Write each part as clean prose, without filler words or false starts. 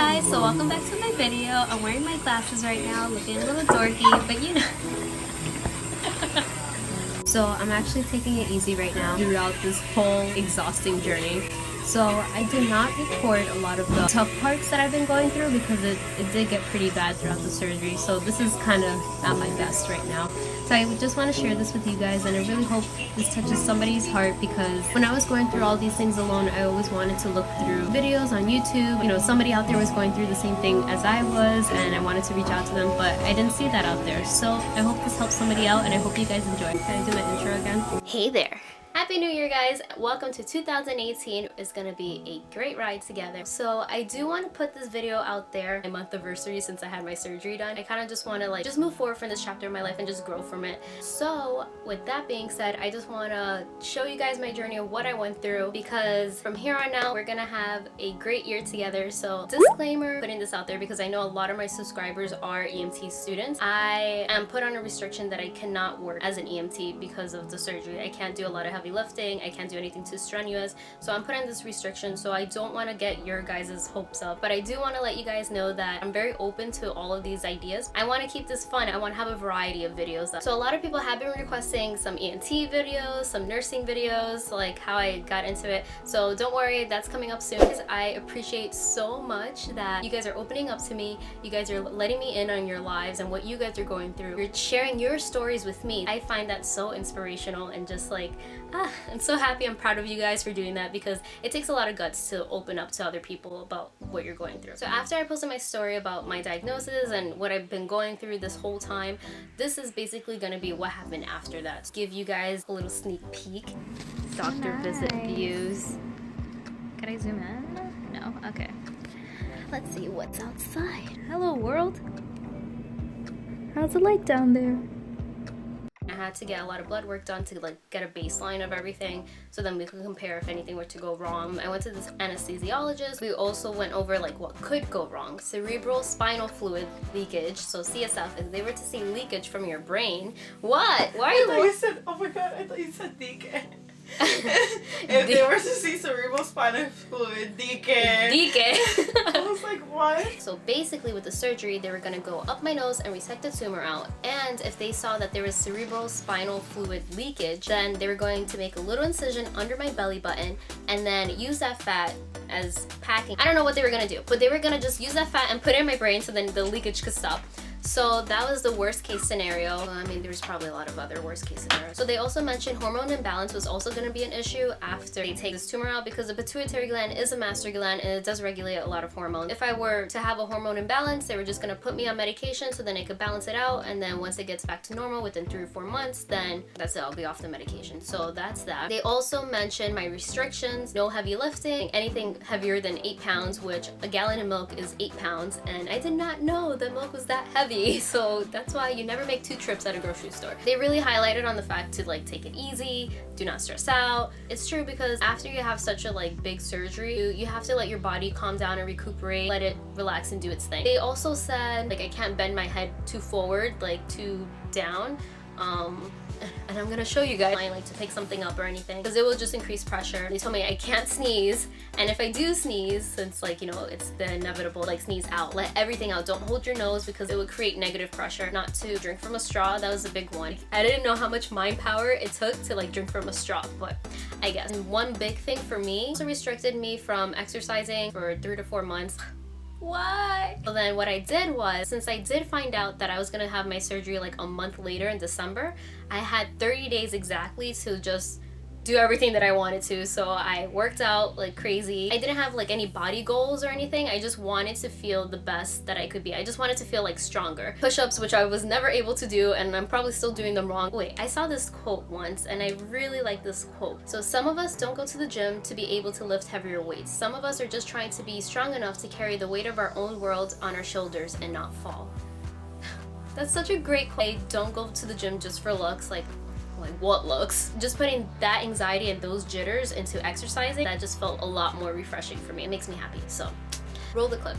guys, so welcome back to my video. I'm wearing my glasses right now, looking a little dorky, but you know. So I'm actually taking it easy right now throughout this whole exhausting journey. So I did not record a lot of the tough parts that I've been going through because it did get pretty bad throughout the surgery. So this is kind of at my best right now. So I just want to share this with you guys, and I really hope this touches somebody's heart, because when I was going through all these things alone, I always wanted to look through videos on YouTube. You know, somebody out there was going through the same thing as I was, and I wanted to reach out to them, but I didn't see that out there. So I hope this helps somebody out, and I hope you guys enjoy. Can I do my intro again? Hey there. Happy New Year, guys. Welcome to 2018. It's gonna be a great ride together. So I do want to put this video out there, my month anniversary since I had my surgery done. I kind of just want to just move forward from this chapter of my life and just grow from it. So with that being said, I just want to show you guys my journey of what I went through, because from here on out, we're gonna have a great year together. So disclaimer, putting this out there because I know a lot of my subscribers are EMT students. I am put on a restriction that I cannot work as an EMT because of the surgery. I can't do a lot of heavy lifting, I can't do anything too strenuous, so I'm put on this restriction. So I don't want to get your guys' hopes up, but I do want to let you guys know that I'm very open to all of these ideas. I want to keep this fun. I want to have a variety of videos. So a lot of people have been requesting some ENT videos, some nursing videos, like how I got into it. So don't worry, that's coming up soon, because I appreciate so much that you guys are opening up to me. You guys are letting me in on your lives and what you guys are going through. You're sharing your stories with me. I find that so inspirational, and just like I'm so happy. I'm proud of you guys for doing that, because it takes a lot of guts to open up to other people about what you're going through. So after I posted my story about my diagnosis and what I've been going through this whole time, this is basically going to be what happened after that. To give you guys a little sneak peek. Doctor visit views. Can I zoom in? No? Okay. Let's see what's outside. Hello world. How's the light down there? I had to get a lot of blood work done to get a baseline of everything, so then we could compare if anything were to go wrong. I went to this anesthesiologist. We also went over what could go wrong. Cerebral spinal fluid leakage, so CSF. If they were to see leakage from your brain, what? Why are you? I thought you said, oh my god, I thought you said deacon. If they were to see cerebral spinal fluid, deacon. I was like, what? So basically with the surgery, they were going to go up my nose and resect the tumor out, and if they saw that there was cerebral spinal fluid leakage, then they were going to make a little incision under my belly button and then use that fat as packing. I don't know what they were going to do, but they were going to just use that fat and put it in my brain so then the leakage could stop. So that was the worst case scenario. I mean, there's probably a lot of other worst case scenarios. So they also mentioned hormone imbalance was also going to be an issue after they take this tumor out, because the pituitary gland is a master gland and it does regulate a lot of hormones. If I were to have a hormone imbalance, they were just going to put me on medication so then it could balance it out, and then once it gets back to normal within 3 or 4 months, then that's it, I'll be off the medication. So that's that. They also mentioned my restrictions: no heavy lifting, anything heavier than 8 pounds, which a gallon of milk is 8 pounds, and I did not know that milk was that heavy. So that's why you never make 2 trips at a grocery store. They really highlighted on the fact to take it easy, do not stress out. It's true, because after you have such a big surgery, you have to let your body calm down and recuperate, let it relax and do its thing. They also said I can't bend my head too forward, too down. And I'm gonna show you guys to pick something up or anything, because it will just increase pressure. They told me I can't sneeze, and if I do sneeze, since it's the inevitable, sneeze out, let everything out, don't hold your nose, because it would create negative pressure. Not to drink from a straw, that was a big one. I didn't know how much mind power it took to drink from a straw, but I guess. And one big thing for me also restricted me from exercising for 3 to 4 months. Why? So then what I did was, since I did find out that I was gonna have my surgery a month later in December, I had 30 days exactly to just do everything that I wanted to. So I worked out like crazy. I didn't have any body goals or anything. I just wanted to feel the best that I could be. I just wanted to feel stronger. Push-ups, which I was never able to do, and I'm probably still doing them wrong. Wait, I saw this quote once and I really like this quote. So some of us don't go to the gym to be able to lift heavier weights. Some of us are just trying to be strong enough to carry the weight of our own world on our shoulders and not fall. That's such a great quote. Don't go to the gym just for looks. Like what looks? Just putting that anxiety and those jitters into exercising, that just felt a lot more refreshing for me. It makes me happy. So roll the clip.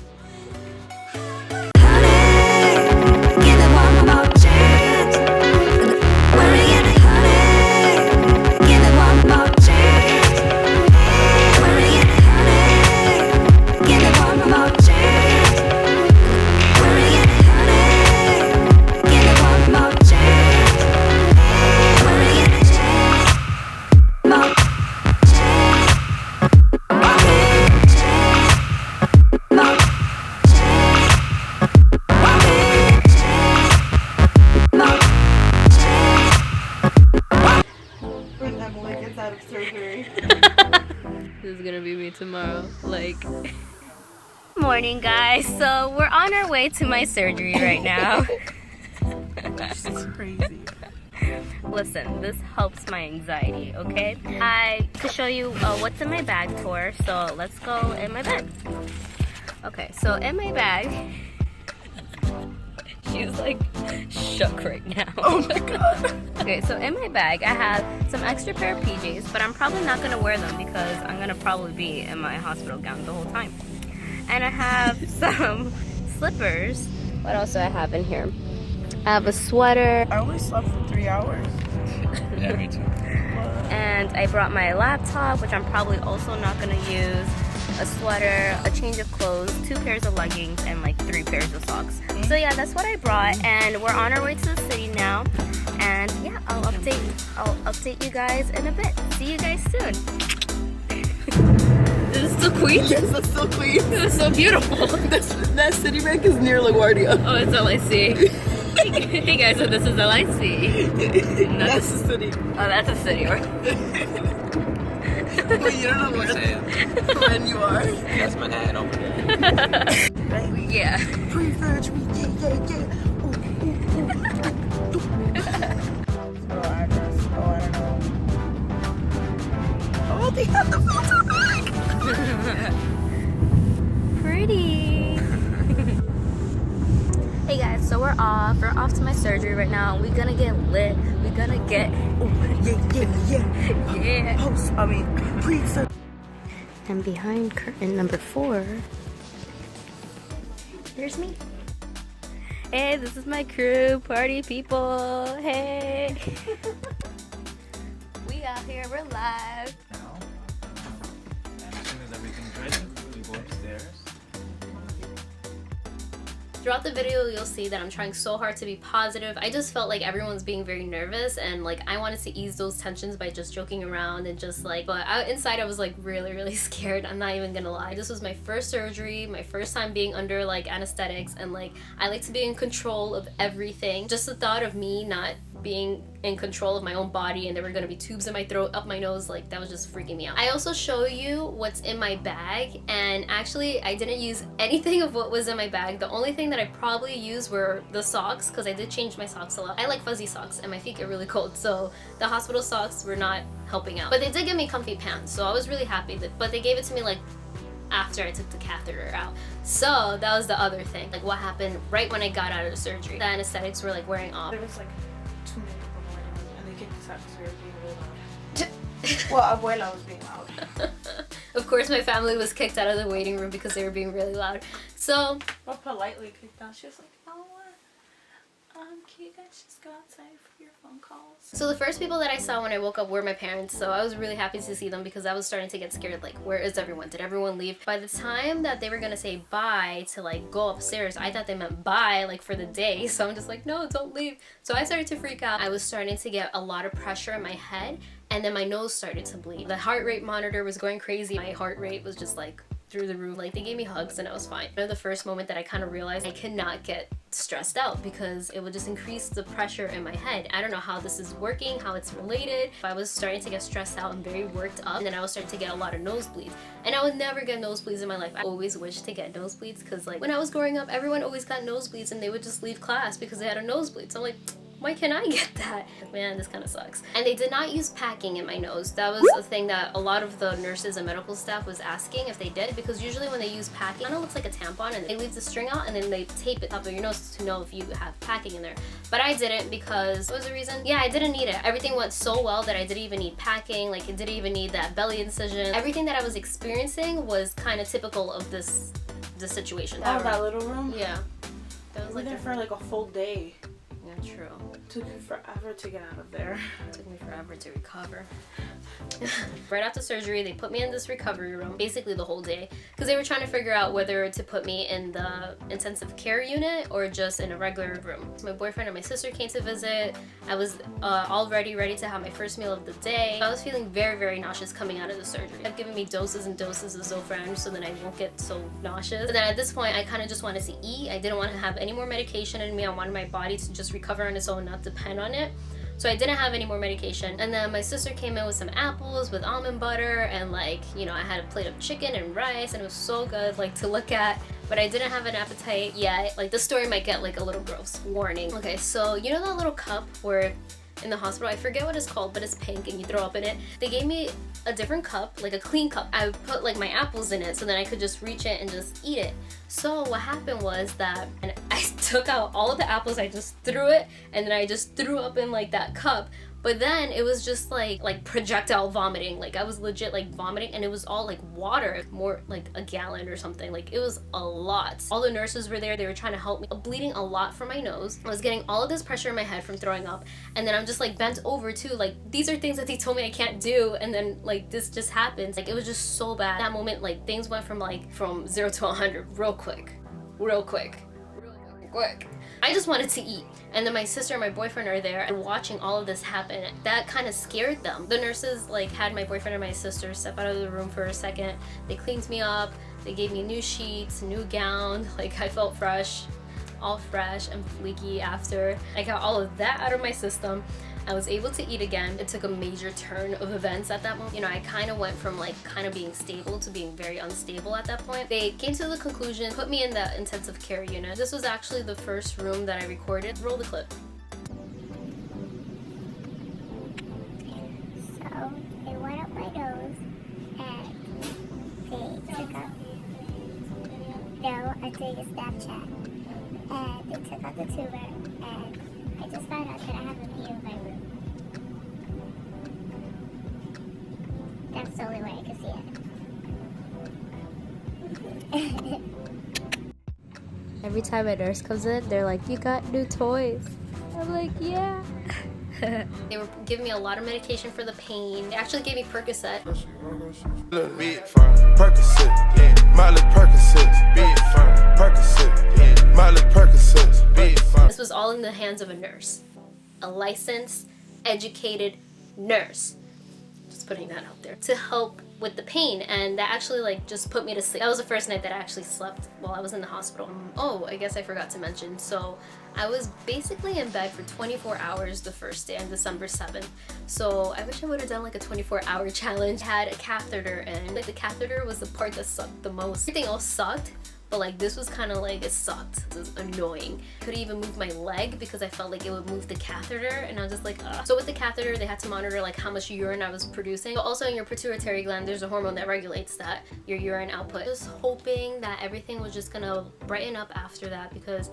tomorrow. Like, morning, guys. So we're on our way to my surgery right now. This is crazy. Listen, this helps my anxiety, okay? I could show you what's in my bag tour, so let's go in my bag. Okay, so in my bag, she's like shook right now. Oh my god. Okay, so in my bag, I have some extra pair of PJs, but I'm probably not gonna wear them because I'm gonna probably be in my hospital gown the whole time. And I have some slippers. What else do I have in here? I have a sweater. I only slept for 3 hours. Yeah, me too. And I brought my laptop, which I'm probably also not gonna use. A sweater, a change of clothes, 2 pairs of leggings, and like 3 pairs of socks. So yeah, that's what I brought, and we're on our way to the city now. And yeah, I'll update you guys in a bit. See you guys soon. Is this still Queen? Yes, that's still Queen. This is so beautiful. That city bank is near LaGuardia. Oh, it's LIC. Hey guys, so this is LIC. That's the city. Oh, that's a city. Wait, you don't know when you are? That's my ad over there. Baby. Yeah. Pre-surgery, Oh, address. Oh, I don't know. Oh, they have the filter back! Pretty. Hey guys, so we're off. We're off to my surgery right now. We're gonna get lit. We're gonna get yeah. Pre-surgery. And behind curtain number 4, there's me. Hey, this is my crew, party people. Hey. We out here, we're live. Now, as soon as everything's ready, we go upstairs. Throughout the video, you'll see that I'm trying so hard to be positive. I just felt like everyone's being very nervous, and like I wanted to ease those tensions by just joking around and just like, but inside I was like really scared. I'm not even gonna lie. This was my first surgery, my first time being under like anesthetics, and like I like to be in control of everything. Just the thought of me not being in control of my own body and there were gonna be tubes in my throat, up my nose, like that was just freaking me out. I also show you what's in my bag, and actually I didn't use anything of what was in my bag. The only thing that I probably used were the socks, because I did change my socks a lot. I like fuzzy socks and my feet get really cold, so the hospital socks were not helping out. But they did give me comfy pants, so I was really happy but they gave it to me like after I took the catheter out. So that was the other thing, like what happened right when I got out of the surgery. The anesthetics were like wearing off. There was like too many people going on, and they kicked us out because we were being really loud. Well, Abuela was being loud. Of course my family was kicked out of the waiting room because they were being really loud. So, well, politely kicked out. She was like, oh, can you guys just go outside for your phone calls? So the first people that I saw when I woke up were my parents, so I was really happy to see them because I was starting to get scared, like, where is everyone? Did everyone leave? By the time that they were gonna say bye to like go upstairs, I thought they meant bye like for the day, so I'm just like, no, don't leave. So I started to freak out. I was starting to get a lot of pressure in my head, and then my nose started to bleed. The heart rate monitor was going crazy. My heart rate was just like through the roof. Like they gave me hugs and I was fine. The first moment that I kind of realized I cannot get stressed out because it would just increase the pressure in my head. I don't know how this is working, how it's related. I was starting to get stressed out and very worked up, and then I was starting to get a lot of nosebleeds. And I would never get nosebleeds in my life. I always wished to get nosebleeds because like when I was growing up, everyone always got nosebleeds and they would just leave class because they had a nosebleed. So I'm like, why can't I get that? Man, this kind of sucks. And they did not use packing in my nose. That was a thing that a lot of the nurses and medical staff was asking if they did, because usually when they use packing, it kind of looks like a tampon and they leave the string out and then they tape it up of your nose to know if you have packing in there. But I didn't because, what was the reason? Yeah, I didn't need it. Everything went so well that I didn't even need packing. Like it didn't even need that belly incision. Everything that I was experiencing was kind of typical of this situation. Oh, that little room? Yeah. That was we were there for like a full day. Yeah, true. Took me forever to get out of there. It took me forever to recover. Right after surgery, they put me in this recovery room, basically the whole day, because they were trying to figure out whether to put me in the intensive care unit or just in a regular room. My boyfriend and my sister came to visit. I was already ready to have my first meal of the day. I was feeling very nauseous coming out of the surgery. They've given me doses and doses of Zofran so that I won't get so nauseous. But then at this point, I kind of just wanted to eat. I didn't want to have any more medication in me. I wanted my body to just recover on its own, not depend on it. So I didn't have any more medication. And then my sister came in with some apples with almond butter, and like, you know, I had a plate of chicken and rice, and it was so good like to look at, but I didn't have an appetite yet. Like, the story might get like a little gross. Warning. Okay, so you know that little cup where in the hospital, I forget what it's called, but it's pink and you throw up in it? They gave me a different cup, like a clean cup. I put like my apples in it so then I could just reach it and just eat it. So what happened was that, and I took out all of the apples, I just threw it, and then I just threw up in like that cup. But then it was just like projectile vomiting. Like, I was legit like vomiting, and it was all like water, more like a gallon or something. Like, it was a lot. All the nurses were there, they were trying to help me. Bleeding a lot from my nose. I was getting all of this pressure in my head from throwing up, and then I'm just like bent over too. Like, these are things that they told me I can't do, and then like this just happens. Like, it was just so bad. That moment, like, things went from 0 to 100 real quick. I just wanted to eat. And then my sister and my boyfriend are there and watching all of this happen. That kind of scared them. The nurses like had my boyfriend and my sister step out of the room for a second. They cleaned me up. They gave me new sheets, new gown. Like, I felt fresh, all fresh and fleeky after. I got all of that out of my system. I was able to eat again. It took a major turn of events at that moment. You know, I kind of went from like kind of being stable to being very unstable at that point. They came to the conclusion, put me in the intensive care unit. This was actually the first room that I recorded. Roll the clip. So they went up my nose and they took out, no, I'm doing a Snapchat, and they took out the tumor, and I just found out that I have a view of my room. That's the only way I can see it. Every time a nurse comes in, they're like, "You got new toys." I'm like, "Yeah." They were giving me a lot of medication for the pain. They actually gave me Percocet. This was all in the hands of a nurse. A licensed, educated nurse. Just putting that out there. To help with the pain, and that actually like just put me to sleep. That was the first night that I actually slept while I was in the hospital. Oh, I guess I forgot to mention. So I was basically in bed for 24 hours the first day on December 7th. So I wish I would have done like a 24-hour challenge. I had a catheter in. Like, the catheter was the part that sucked the most. Everything else sucked, but like this was kind of like, it sucked. It was annoying. Couldn't even move my leg because I felt like it would move the catheter, and I was just like, ugh. So with the catheter, they had to monitor like how much urine I was producing. But also in your pituitary gland, there's a hormone that regulates that, your urine output. Just hoping that everything was just gonna brighten up after that, because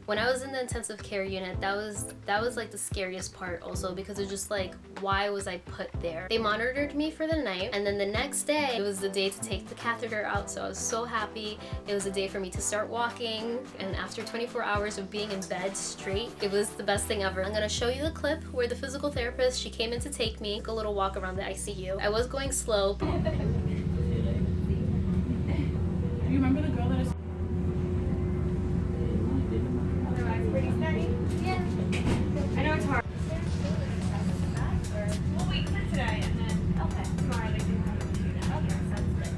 when I was in the intensive care unit, that was like the scariest part also, because it's just like, why was I put there? They monitored me for the night, and then the next day, it was the day to take the catheter out, so I was so happy. It was a day for me to start walking, and after 24 hours of being in bed straight, it was the best thing ever. I'm gonna show you the clip where the physical therapist, she came in to take me, took a little walk around the ICU. I was going slow. Do you remember the girl that is pretty steady? Yeah. I know it's hard. We'll wait for today and then tomorrow they can have it do that. Okay, sounds good.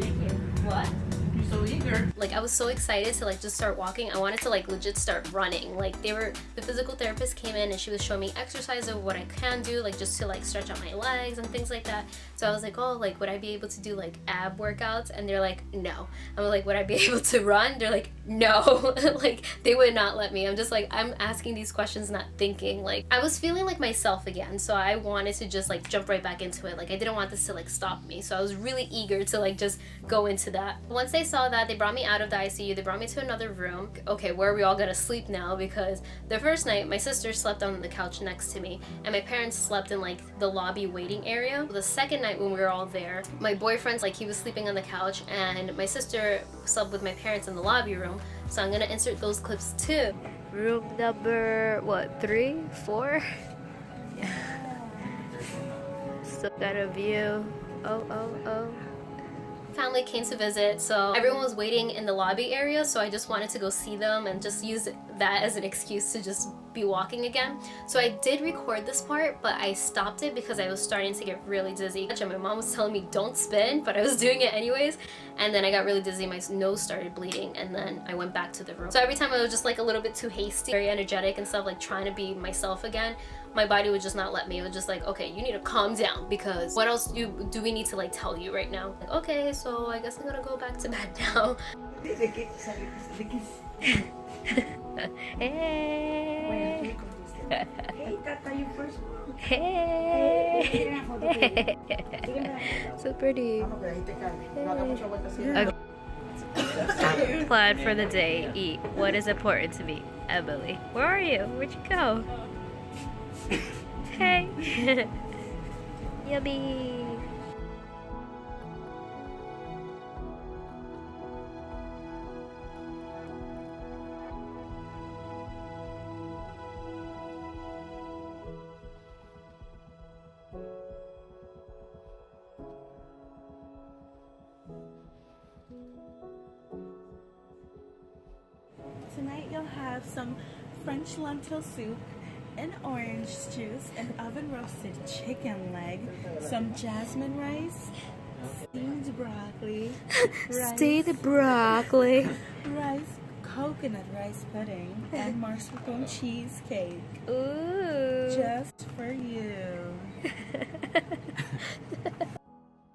Thank you. What? You're so eager. Like, I was so excited to like just start walking. I wanted to like legit start running. Like, the physical therapist came in and she was showing me exercise of what I can do, like just to like stretch out my legs and things like that. So I was like, oh, like would I be able to do like ab workouts? And they're like, no. I'm like, would I be able to run? They're like, no. Like, they would not let me. I'm just like, I'm asking these questions not thinking. Like, I was feeling like myself again, so I wanted to just like jump right back into it. Like, I didn't want this to like stop me, so I was really eager to like just go into that. Once they saw that, they brought me out of the ICU. They brought me to another room. Okay, where are we all gonna sleep now? Because the first night, my sister slept on the couch next to me, and my parents slept in like the lobby waiting area. The second night when we were all there, my boyfriend's like, he was sleeping on the couch, and my sister slept with my parents in the lobby room. So I'm gonna insert those clips too. Room number, what, 3, 4? Yeah. Still got a view. Oh. Family came to visit, so everyone was waiting in the lobby area, so I just wanted to go see them and just use that as an excuse to just be walking again. So I did record this part, but I stopped it because I was starting to get really dizzy. And my mom was telling me don't spin, but I was doing it anyways, and then I got really dizzy, my nose started bleeding, and then I went back to the room. So every time I was just like a little bit too hasty, very energetic and stuff, like trying to be myself again. my body would just not let me. It was just like, okay, you need to calm down, because what else do we need to like tell you right now? Like, okay, so I guess I'm gonna go back to bed now. Hey. Hey. So pretty. Okay. Plan for the day. Eat what is important to me. Emily, where are you? Where'd you go? Hey. Yummy. Tonight you'll have some French lentil soup, and orange juice, and oven roasted chicken leg, some jasmine rice, steamed broccoli, rice, coconut rice pudding, and mascarpone cheesecake. Ooh. Just for you.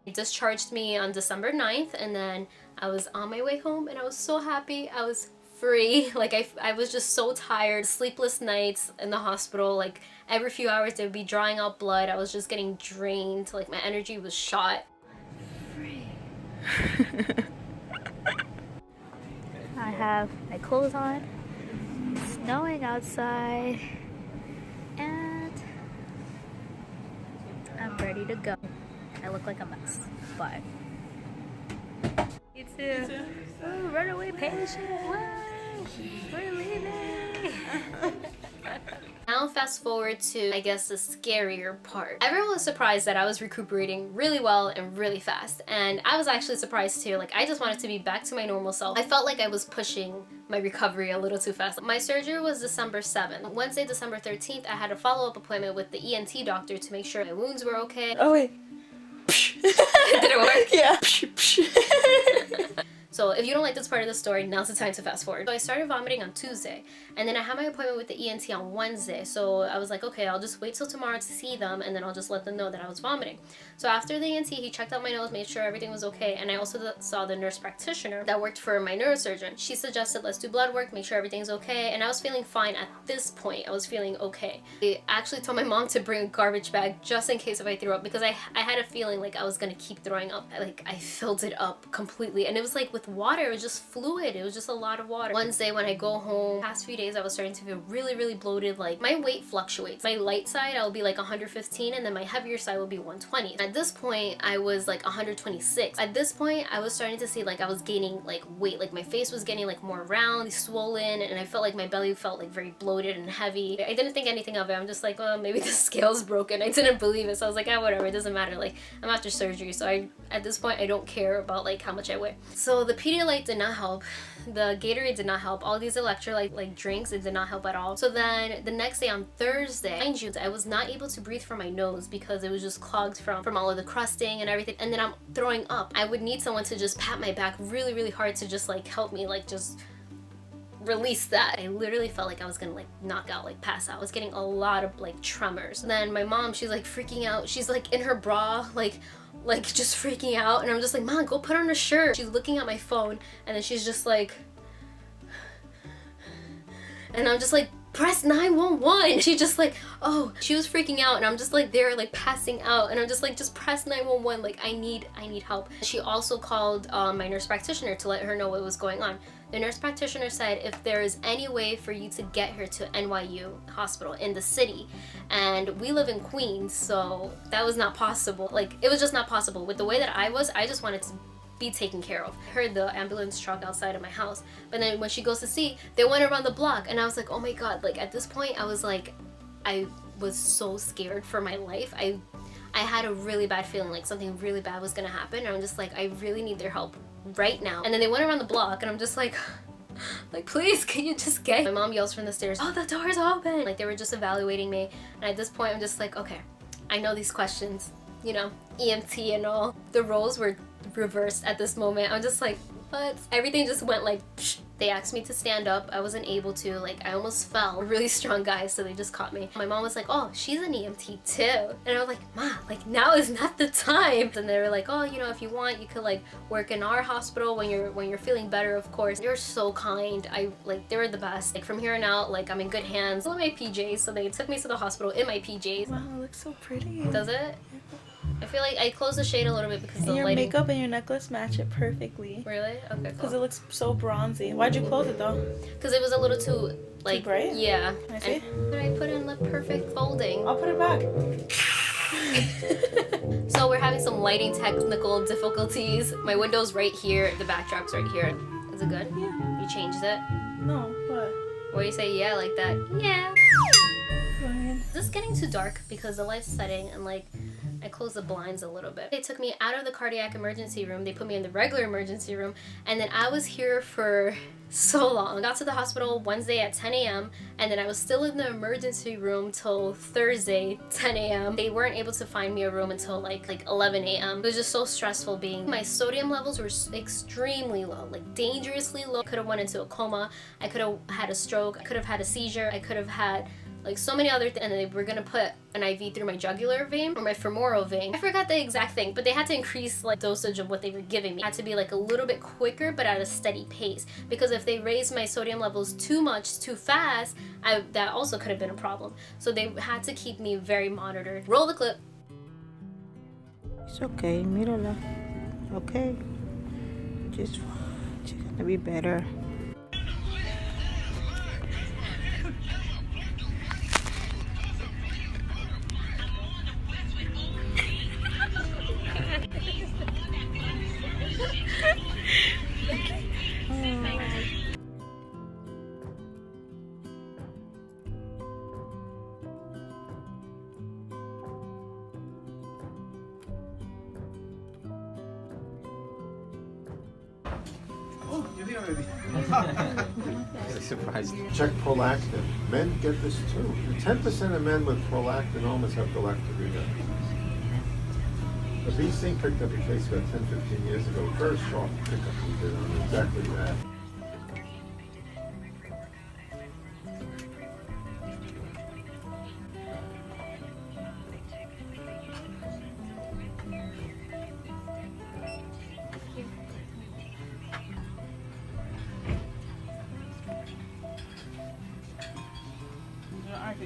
He discharged me on December 9th, and then I was on my way home, and I was so happy. I was free. Like I was just so tired. Sleepless nights in the hospital. Like every few hours they would be drawing out blood. I was just getting drained. Like my energy was shot. Free. I have my clothes on. It's snowing outside. And I'm ready to go. I look like a mess, but you too. Oh, runaway patient. Why? We're leaving. Now fast forward to, I guess, the scarier part. Everyone was surprised that I was recuperating really well and really fast, and I was actually surprised too. Like I just wanted to be back to my normal self. I felt like I was pushing my recovery a little too fast. My surgery was December 7th. Wednesday, December 13th, I had a follow-up appointment with the ENT doctor to make sure my wounds were okay. Oh wait. Did it work? Yeah. So if you don't like this part of the story, now's the time to fast forward. So I started vomiting on Tuesday, and then I had my appointment with the ENT on Wednesday. So I was like, okay, I'll just wait till tomorrow to see them, and then I'll just let them know that I was vomiting. So after the ENT, he checked out my nose, made sure everything was okay, and I also saw the nurse practitioner that worked for my neurosurgeon. She suggested, let's do blood work, make sure everything's okay, and I was feeling fine at this point. I was feeling okay. I actually told my mom to bring a garbage bag just in case if I threw up, because I had a feeling like I was gonna keep throwing up. Like I filled it up completely, and it was like with water, it was just fluid. It was just a lot of water. Wednesday when I go home, past few days I was starting to feel really bloated. Like my weight fluctuates. My light side I'll be like 115, and then my heavier side will be 120. At this point I was like 126. At this point I was starting to see like I was gaining like weight. Like my face was getting like more round, swollen, and I felt like my belly felt like very bloated and heavy. I didn't think anything of it. I'm just like, well, maybe the scale's broken. I didn't believe it, so I was like, ah, whatever, it doesn't matter. Like I'm after surgery, so at this point I don't care about like how much I weigh. So the Pedialyte did not help. The Gatorade did not help. All these electrolyte like drinks, it did not help at all. So then the next day on Thursday, mind you, I was not able to breathe from my nose because it was just clogged from all of the crusting and everything, and then I'm throwing up. I would need someone to just pat my back really hard to just like help me like just release that. I literally felt like I was gonna like knock out, like pass out. I was getting a lot of like tremors. And then my mom, she's like freaking out. She's like in her bra, like just freaking out, and I'm just like, Mom, go put on a shirt. She's looking at my phone, and then she's just like, and I'm just like, press 911. She just like, oh, she was freaking out, and I'm just like there like passing out, and I'm just like, just press 911, like I need help. She also called my nurse practitioner to let her know what was going on. The nurse practitioner said if there is any way for you to get her to NYU hospital in the city, and we live in Queens, so that was not possible. Like it was just not possible. With the way that I just wanted to be taken care of. I heard the ambulance truck outside of my house, but then when she goes to see, they went around the block, and I was like, oh my god. Like at this point I was like, I was so scared for my life. I had a really bad feeling like something really bad was gonna happen, and I'm just like, I really need their help right now. And then they went around the block, and I'm just like please, can you just get? My mom yells from the stairs, oh, the door's open. Like they were just evaluating me, and at this point I'm just like, okay, I know these questions, you know, EMT and all. The roles were reversed at this moment. I'm just like, what? Everything just went like psh, They asked me to stand up. I wasn't able to. Like, I almost fell. Really strong guys, so they just caught me. My mom was like, oh, she's an EMT too. And I was like, Ma, like, now is not the time. And they were like, oh, you know, if you want, you could like work in our hospital when you're feeling better, of course. They're so kind. They were the best. Like, from here on out, like, I'm in good hands. Still in my PJs, so they took me to the hospital in my PJs. Wow, it looks so pretty. Does it? I feel like I closed the shade a little bit because And the your lighting. makeup and your necklace match it perfectly. Really? Okay, Because cool. it looks so bronzy. Why'd you close it though? Because it was a little too, like, bright? yeah. I see. And I put in the perfect folding. I'll put it back. So we're having some lighting technical difficulties. My window's right here. The backdrop's right here. Is it good? Yeah. You changed it? No, what? Or you say yeah like that? Yeah. Go ahead. Is this getting too dark because the light's setting and like I closed the blinds a little bit. They took me out of the cardiac emergency room. They put me in the regular emergency room, and then I was here for so long. Got to the hospital Wednesday at 10 a.m. and then I was still in the emergency room till Thursday 10 a.m. They weren't able to find me a room until like 11 a.m. It was just so stressful being. My sodium levels were extremely low, like dangerously low. Could have went into a coma. I could have had a stroke. I could have had a seizure. I could have had like so many other things, and they were gonna put an IV through my jugular vein or my femoral vein. I forgot the exact thing, but they had to increase like dosage of what they were giving me. It had to be like a little bit quicker, but at a steady pace. Because if they raised my sodium levels too much, too fast, that also could have been a problem. So they had to keep me very monitored. Roll the clip. It's okay, mírala. Okay. Just she's gonna be better. Oh, you're here already. Surprised. Check prolactin. Men get this too. 10% of men with prolactinomas have galactorrhea. A bee sting picked up a case about 10, 15 years ago. Very sharp pickup we did on exactly that. The heart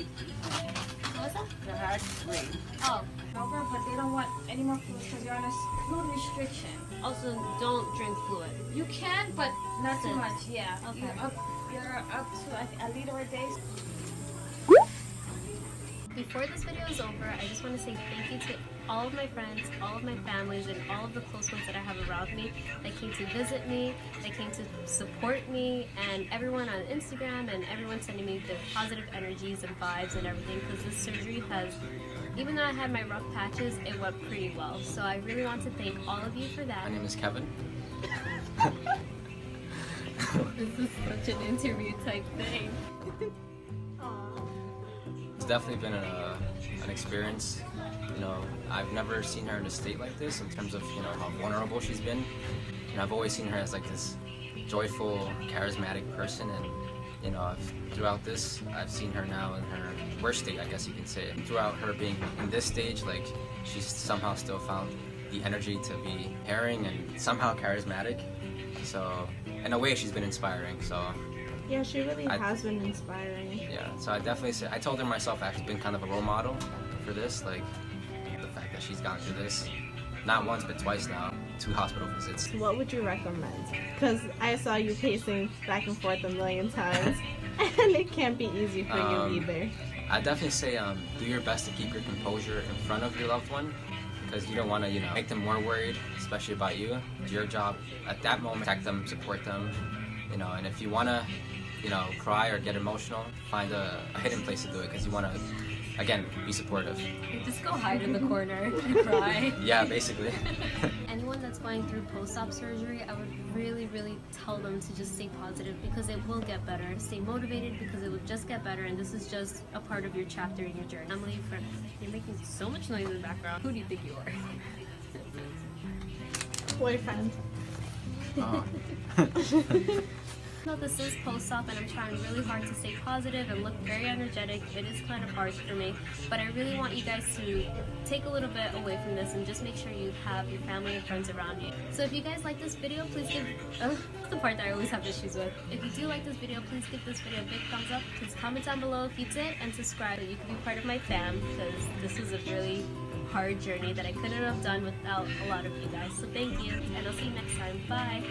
rate. Oh, However, but they don't want any more fluid because you're on a fluid restriction. also don't drink fluid. You can, but not too much. Yeah. Okay. You're up to I think, a liter a day. Before this video is over, I just want to say thank you to all of my friends, all of my families, and all of the close ones that I have around me that came to visit me, that came to support me, and everyone on Instagram and everyone sending me their positive energies and vibes and everything, because this surgery has, even though I had my rough patches, it went pretty well. So I really want to thank all of you for that. My name is Kevin. This is such an interview type thing. It's definitely been an experience. You know, I've never seen her in a state like this in terms of, you know, how vulnerable she's been. And I've always seen her as like this joyful, charismatic person. And, you know, throughout this, I've seen her now in her worst state, I guess you can say. And throughout her being in this stage, like, she's somehow still found the energy to be caring and somehow charismatic. So, in a way, she's been inspiring. So, Yeah, she really has been inspiring. yeah, so I definitely say, I told her myself I've actually been kind of a role model for this, like the fact that she's gone through this, not once but twice now, 2 hospital visits. What would you recommend? Because I saw you pacing back and forth a million times, and it can't be easy for you either. I definitely say do your best to keep your composure in front of your loved one, because you don't want to, you know, make them more worried, especially about you. It's your job at that moment, protect them, support them, you know, and if you want to, you know, cry or get emotional, find a hidden place to do it, because you want to, again, be supportive. Just go hide in the corner and cry. Yeah, basically. Anyone that's going through post-op surgery, I would really, really tell them to just stay positive, because it will get better. Stay motivated, because it will just get better, and this is just a part of your chapter in your journey. Emily, you're making so much noise in the background. Who do you think you are? Boyfriend. Oh. Though this is post-op and I'm trying really hard to stay positive and look very energetic, it is kind of hard for me, but I really want you guys to take a little bit away from this and just make sure you have your family and friends around you. So if you guys like this video, please give the part that I always have issues with. If you do like this video, please give this video a big thumbs up. Please comment down below if you did and subscribe so you can be part of my fam, because this was a really hard journey that I couldn't have done without a lot of you guys. So thank you, and I'll see you next time. Bye!